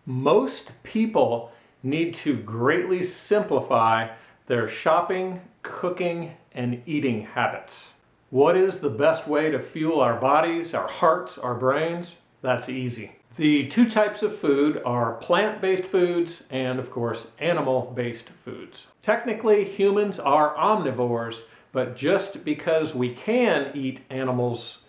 Most people need to greatly simplify their shopping, cooking, and eating habits. What is the best way to fuel our bodies, our hearts, our brains? That's easy. The two types of food are plant-based foods and, of course, animal-based foods. Technically, humans are omnivores, but just because we can eat animals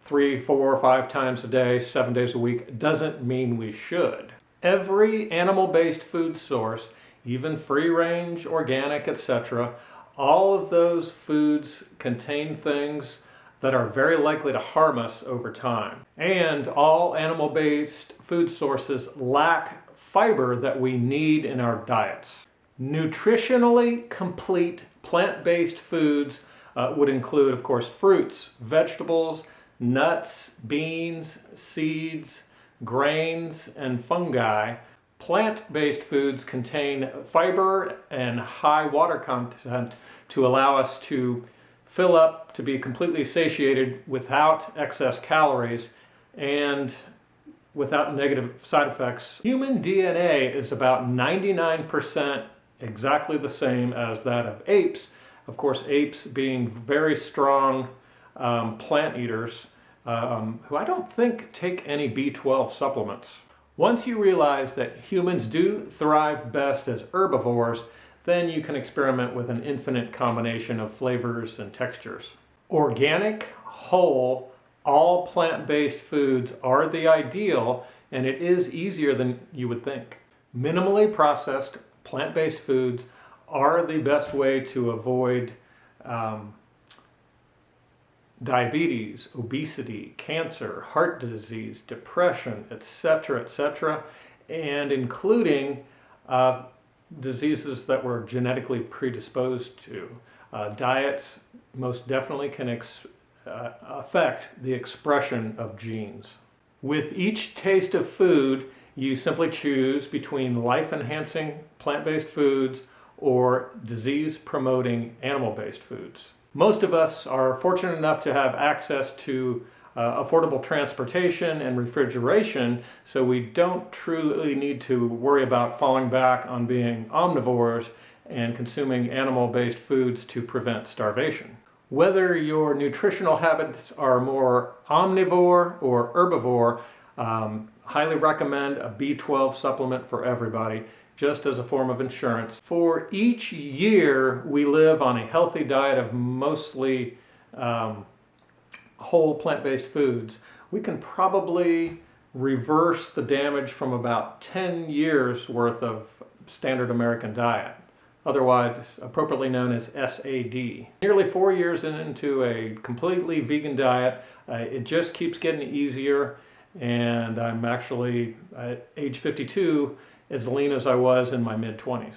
3, 4, 5 times a day, 7 days a week, doesn't mean we should. Every animal-based food source, even free-range, organic, etc., all of those foods contain things that are very likely to harm us over time. And all animal-based food sources lack fiber that we need in our diets. Nutritionally complete plant-based foods would include, of course, fruits, vegetables, nuts, beans, seeds, grains, and fungi. Plant-based foods contain fiber and high water content to allow us to fill up, to be completely satiated without excess calories and without negative side effects. Human DNA is about 99% exactly the same as that of apes. Of course, apes being very strong plant eaters who I don't think take any B12 supplements. Once you realize that humans do thrive best as herbivores, then you can experiment with an infinite combination of flavors and textures. Organic, whole, all plant-based foods are the ideal, and it is easier than you would think. Minimally processed plant-based foods are the best way to avoid diabetes, obesity, cancer, heart disease, depression, etc., and including diseases that we're genetically predisposed to. Diets most definitely can affect the expression of genes. With each taste of food, you simply choose between life-enhancing plant-based foods or disease-promoting animal-based foods. Most of us are fortunate enough to have access to affordable transportation and refrigeration, so we don't truly need to worry about falling back on being omnivores and consuming animal-based foods to prevent starvation. Whether your nutritional habits are more omnivore or herbivore, highly recommend a B12 supplement for everybody, just as a form of insurance. For each year we live on a healthy diet of mostly whole plant-based foods, we can probably reverse the damage from about 10 years worth of standard American diet, otherwise appropriately known as SAD. Nearly 4 years into a completely vegan diet, it just keeps getting easier, and I'm actually at age 52 as lean as I was in my mid-20s.